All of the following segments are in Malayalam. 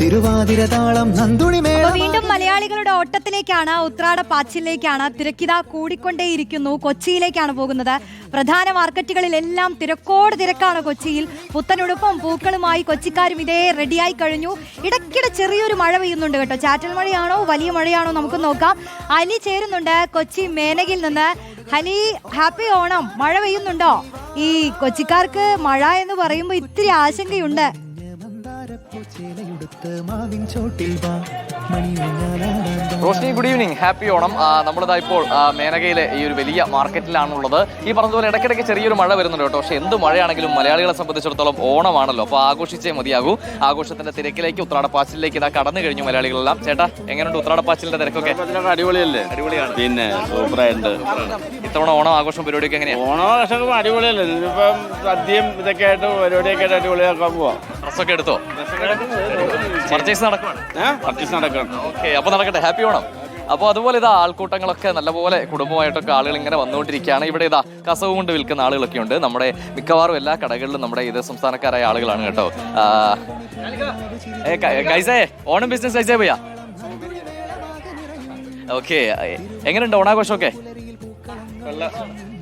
തിരുവാതിരതാളം നന്ദുണിമേളം. വീണ്ടും മലയാളികളുടെ ഓട്ടത്തിലേക്കാണ്, ഉത്രാട പാച്ചിലേക്കാണ്. തിരക്കിത കൂടിക്കൊണ്ടേയിരിക്കുന്നു. കൊച്ചിയിലേക്കാണ് പോകുന്നത്. പ്രധാന മാർക്കറ്റുകളിലെല്ലാം തിരക്കോട് തിരക്കാണ് കൊച്ചിയിൽ. പുത്തനുടുപ്പും പൂക്കളുമായി കൊച്ചിക്കാരും ഇതേ റെഡിയായി കഴിഞ്ഞു. ഇടയ്ക്കിടെ ചെറിയൊരു മഴ പെയ്യുന്നുണ്ട് കേട്ടോ. ചാറ്റൽ മഴയാണോ വലിയ മഴയാണോ നമുക്ക് നോക്കാം. അലി ചേരുന്നുണ്ട് കൊച്ചി മേനകിൽ നിന്ന്. ഹലി, ഹാപ്പി ഓണം. മഴ പെയ്യുന്നുണ്ടോ? ഈ കൊച്ചിക്കാർക്ക് മഴ എന്ന് പറയുമ്പോൾ ഇത്തിരി ആശങ്കയുണ്ട്. Roshni, good evening, happy Onam. നമ്മളിതാ ഇപ്പോൾ മേനകയിലെ ഈ ഒരു വലിയ മാർക്കറ്റിലാണുള്ളത്. ഈ പറഞ്ഞതുപോലെ ഇടയ്ക്കിടയ്ക്ക് ചെറിയൊരു മഴ വരുന്നുണ്ട് കേട്ടോ. പക്ഷെ എന്ത് മഴയാണെങ്കിലും മലയാളികളെ സംബന്ധിച്ചിടത്തോളം ഓണമാണല്ലോ, അപ്പോൾ ആഘോഷിച്ചേ മതിയാകൂ. ആഘോഷത്തിന്റെ തിരക്കിലേക്ക്, ഉത്രാടപ്പാച്ചിലേക്ക് ഇതാ കടന്നു കഴിഞ്ഞു മലയാളികളെല്ലാം. ചേട്ടാ, എങ്ങനെയുണ്ട് ഉത്രാടപ്പാച്ചിലിന്റെ തിരക്കൊക്കെ? അടിപൊളിയല്ലേ? അടിപൊളിയാണ്, പിന്നെ സൂപ്പറായിട്ടുണ്ട്. ഇത്തവണ ഓണം ആഘോഷം പരിപാടിയൊക്കെ എങ്ങനെയാണ്? ഓണാഘോഷം അടിപൊളിയല്ലേ? ഇപ്പം സദ്യയും ഇതൊക്കെ ആയിട്ട് പരിപാടിയൊക്കെ ആയിട്ട് അടിപൊളിയാക്കാൻ പോവാം. ഡ്രസ്സൊക്കെ എടുത്തോ? പർച്ചേസ് നടക്കുവാണ്. പർച്ചേസ് നടക്കണം. ഓക്കെ, അപ്പോൾ നടക്കട്ടെ. ഹാപ്പി ഓണം. അപ്പോൾ അതുപോലെ ഇതാ ആൾക്കൂട്ടങ്ങളൊക്കെ നല്ലപോലെ കുടുംബമായിട്ടൊക്കെ ആളുകൾ ഇങ്ങനെ വന്നുകൊണ്ടിരിക്കുകയാണ്. ഇവിടെ ഇതാ കസവ് കൊണ്ട് വിൽക്കുന്ന ആളുകളൊക്കെ ഉണ്ട്. നമ്മുടെ മിക്കവാറും എല്ലാ കടകളിലും നമ്മുടെ ഇത് സംസ്ഥാനക്കാരായ ആളുകളാണ് കേട്ടോ. കൈസേ, ഓണം ബിസിനസ് കൈസേ ഭയ്യ? ഓക്കെ, എങ്ങനെയുണ്ട് ഓണാഘോഷമൊക്കെ?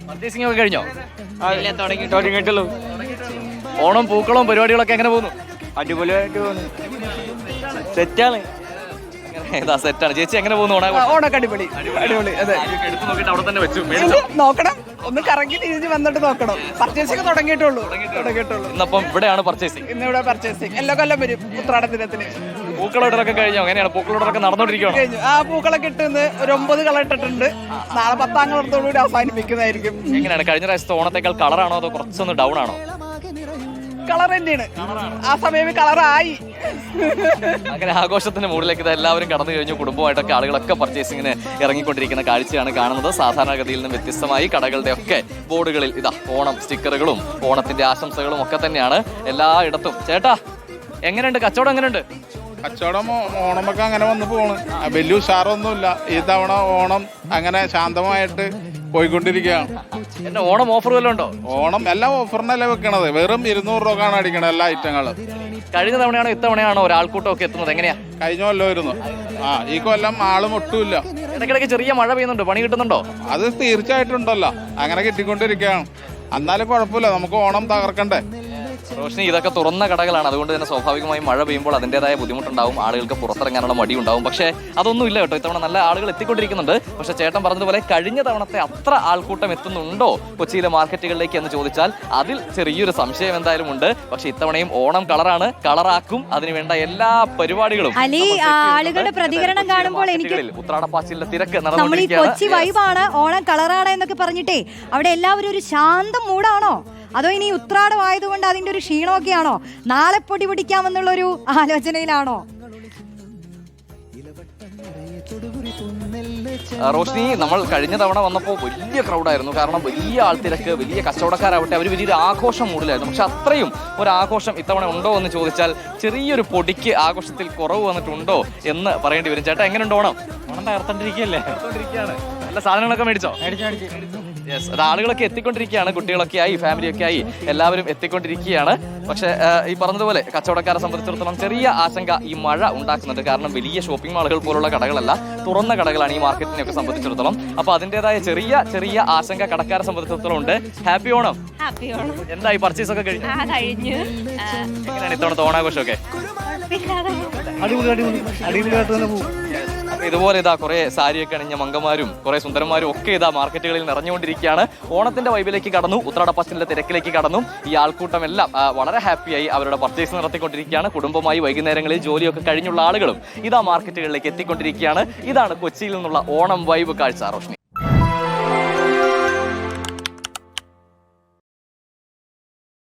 പർച്ചേസിംഗ് ഒക്കെ കഴിഞ്ഞോ? തുടങ്ങിയിട്ടുള്ളൂ. ഓണം പൂക്കളവും പരിപാടികളൊക്കെ എങ്ങനെ പോകുന്നു? അടിപൊളിയായിട്ട് പോകുന്നു. സെറ്റാണ്. സെറ്റാണ്. ചേച്ചി എങ്ങനെ പോകുന്നു ഓണാഘോഷം? ഓണൊക്കെ അടിപൊളി അടിപൊളി. അതെ, എടുത്ത് നോക്കിയിട്ട് അവിടെ തന്നെ വെച്ചു നോക്കണം, ഒന്ന് കറങ്ങി തിരിഞ്ഞ് വന്നിട്ട് നോക്കണം. പർച്ചേസിംഗ് തുടങ്ങിയിട്ടുള്ളൂ. ഇന്നപ്പം ഇവിടെയാണ് പർച്ചേസിംഗ്. ഇന്നിവിടെ പർച്ചേസിംഗ് എല്ലാ കൊല്ലം വരും ഉത്രാട ദിനത്തിന്. പൂക്കളോടൊക്കെ കഴിഞ്ഞോ? എങ്ങനെയാണ് പൂക്കളോടൊക്കെ നടന്നുകൊണ്ടിരിക്കുകയാണോ? കഴിഞ്ഞു. ആ പൂക്കളൊക്കെ ഇട്ടുന്ന് ഒരു 9 കളർ ഇട്ടിട്ടുണ്ട്. നാളെ 10-ാം കളറത്തോടുകൂടി അവസാനിപ്പിക്കുന്നതായിരിക്കും. എങ്ങനെയാണ് കഴിഞ്ഞ പ്രാവശ്യത്തെ ഓണത്തേക്കാൾ കളറാണോ അതോ കുറച്ചൊന്ന് ഡൗൺ ആണോ? കളർ തന്നെയാണ്. ആ സമയം കളറായി. അങ്ങനെ ആഘോഷത്തിന്റെ മൂഡിലേക്ക് ഇത് എല്ലാവരും കടന്നു കഴിഞ്ഞു. കുടുംബമായിട്ടൊക്കെ ആളുകളൊക്കെ പർച്ചേസിങ്ങിന് ഇറങ്ങിക്കൊണ്ടിരിക്കുന്ന കാഴ്ചയാണ് കാണുന്നത്. സാധാരണഗതിയിൽ നിന്നും വ്യത്യസ്തമായി കടകളുടെ ഒക്കെ ബോർഡുകളിൽ ഇതാ ഓണം സ്റ്റിക്കറുകളും ഓണത്തിന്റെ ആശംസകളും ഒക്കെ തന്നെയാണ് എല്ലായിടത്തും. ചേട്ടാ, എങ്ങനെയുണ്ട് കച്ചവടം? എങ്ങനെയുണ്ട് കച്ചവടം? ഓണമൊക്കെ അങ്ങനെ വന്ന് പോണ്. വലിയ ഉഷാറൊന്നുമില്ല ഈ തവണ. ഓണം അങ്ങനെ ശാന്തമായിട്ട് പോയിക്കൊണ്ടിരിക്കുകയാണ്. എന്നെ ഓണം ഓഫർ വല്ലതും ഉണ്ടോ? ഓണം എല്ലാം ഓഫറിനല്ലേ വെക്കണത്. വെറും 200 രൂപക്കാണ് അടിക്കണത് എല്ലാ ഐറ്റങ്ങളും. കഴിഞ്ഞ തവണയാണോ ഇത്തവണയാണോ ഒരാൾക്കൂട്ടം ഒക്കെ എത്തുന്നത്? എങ്ങനെയാ? കഴിഞ്ഞ കൊല്ലമായിരുന്നു. ഈ കൊല്ലം ആളും ഒട്ടുമില്ല. ഇടയ്ക്കിടയ്ക്ക് ചെറിയ മഴ പെയ്യുന്നുണ്ട്. പണി കിട്ടുന്നുണ്ടോ? അത് തീർച്ചയായിട്ടും ഉണ്ടല്ലോ. അങ്ങനെ കിട്ടിക്കൊണ്ടിരിക്കുകയാണ്. എന്നാലും കുഴപ്പമില്ല, നമുക്ക് ഓണം തകർക്കണ്ടേ. റോഷ്നി, ഇതൊക്കെ തുറന്ന കടകളാണ്. അതുകൊണ്ട് തന്നെ സ്വാഭാവികമായും മഴ പെയ്യുമ്പോൾ അതിൻ്റെതായ ബുദ്ധിമുട്ടുണ്ടാവും. ആളുകൾക്ക് പുറത്തിറങ്ങാനുള്ള മടി ഉണ്ടാവും. പക്ഷേ അതൊന്നും ഇല്ല കേട്ടോ. ഇത്തവണ നല്ല ആളുകൾ എത്തിക്കൊണ്ടിരിക്കുന്നുണ്ട്. പക്ഷേ ചേട്ടൻ പറഞ്ഞതുപോലെ കഴിഞ്ഞ തവണത്തെ അത്ര ആൾക്കൂട്ടം എത്തുന്നുണ്ടോ കൊച്ചിയിലെ മാർക്കറ്റുകളിലേക്ക് എന്ന് ചോദിച്ചാൽ അതിൽ ചെറിയൊരു സംശയം എന്തായാലും ഉണ്ട്. പക്ഷെ ഇത്തവണയും ഓണം കളറാണ്, കളറാക്കും. അതിനുവേണ്ട എല്ലാ പരിപാടികളും. അലി, ആളുകളുടെ പ്രതികരണം കാണുമ്പോൾ എനിക്ക് ഉത്രാടപ്പാച്ചിലിന്റെ തിരക്ക് നമ്മൾ ഈ കൊച്ചി വൈബാണ്, ഓണം കളറാണ് എന്നൊക്കെ പറഞ്ഞിട്ടേ അവിടെ എല്ലാവരും ഒരു ശാന്തം മൂടാണോ? അതോ ഇനി ഉത്രാടമായതുകൊണ്ട് അതിന്റെ ഒരു ക്ഷീണമൊക്കെയാണോ? നാളെ പൊടി പിടിക്കാമെന്നുള്ളൊരു ആലോചനയിലാണോ? റോഷ്നി, നമ്മൾ കഴിഞ്ഞ തവണ വന്നപ്പോൾ വലിയ ക്രൗഡായിരുന്നു. കാരണം വലിയ ആൾത്തിരക്ക്, വലിയ കച്ചവടക്കാരാവട്ടെ, അവർ വലിയൊരു ആഘോഷം മൂഡിലായിരുന്നു. പക്ഷെ അത്രയും ഒരു ആഘോഷം ഇത്തവണ ഉണ്ടോ എന്ന് ചോദിച്ചാൽ ചെറിയൊരു പൊടിക്ക് ആഘോഷത്തിൽ കുറവ് വന്നിട്ടുണ്ടോ എന്ന് പറയേണ്ടി വരും. ചേട്ടാ, എങ്ങനെയുണ്ട് ഓണം? ഓണം തകർത്തോണ്ടിരിക്കുകയല്ലേ? നല്ല സാധനങ്ങളൊക്കെ മേടിച്ചോ? യെസ്, അത് ആളുകളൊക്കെ എത്തിക്കൊണ്ടിരിക്കുകയാണ്. കുട്ടികളൊക്കെ ആയി, ഫാമിലിയൊക്കെ ആയി എല്ലാവരും എത്തിക്കൊണ്ടിരിക്കുകയാണ്. പക്ഷെ ഈ പറഞ്ഞതുപോലെ കച്ചവടക്കാരെ സംബന്ധിച്ചിടത്തോളം ചെറിയ ആശങ്ക ഈ മഴ ഉണ്ടാക്കുന്നുണ്ട്. കാരണം വലിയ ഷോപ്പിംഗ് മാളുകൾ പോലുള്ള കടകളല്ല, തുറന്ന കടകളാണ് ഈ മാർക്കറ്റിനെയൊക്കെ സംബന്ധിച്ചിടത്തോളം. അപ്പൊ അതിൻ്റെതായ ചെറിയ ചെറിയ ആശങ്ക കടക്കാരെ സംബന്ധിച്ചിടത്തോളം ഉണ്ട്. ഹാപ്പി ഓണം. എന്തായി പർച്ചേസ് ഒക്കെ കഴിഞ്ഞു? എങ്ങനെയാണ് ഇത്തവണത്തെ ഓണാഘോഷമൊക്കെ? ഇതുപോലെ ഇതാ കുറെ സാരിയൊക്കെ അണിഞ്ഞ മംഗമാരും കുറെ സുന്ദരന്മാരും ഒക്കെ ഇതാ മാർക്കറ്റുകളിൽ നിറഞ്ഞുകൊണ്ടിരിക്കുകയാണ്. ഓണത്തിന്റെ വൈബിലേക്ക് കടന്നു, ഉത്രാടപ്പാച്ചിലിന്റെ തിരക്കിലേക്ക് കടന്നു. ഈ ആൾക്കൂട്ടം എല്ലാം വളരെ ഹാപ്പിയായി അവരുടെ പർച്ചേസ് നടത്തിക്കൊണ്ടിരിക്കുകയാണ്. കുടുംബമായി വൈകുന്നേരങ്ങളിൽ ജോലിയൊക്കെ കഴിഞ്ഞുള്ള ആളുകളും ഇതാ മാർക്കറ്റുകളിലേക്ക് എത്തിക്കൊണ്ടിരിക്കുകയാണ്. ഇതാണ് കൊച്ചിയിൽ നിന്നുള്ള ഓണം വൈബ് കാഴ്ച. റോഷ്നി.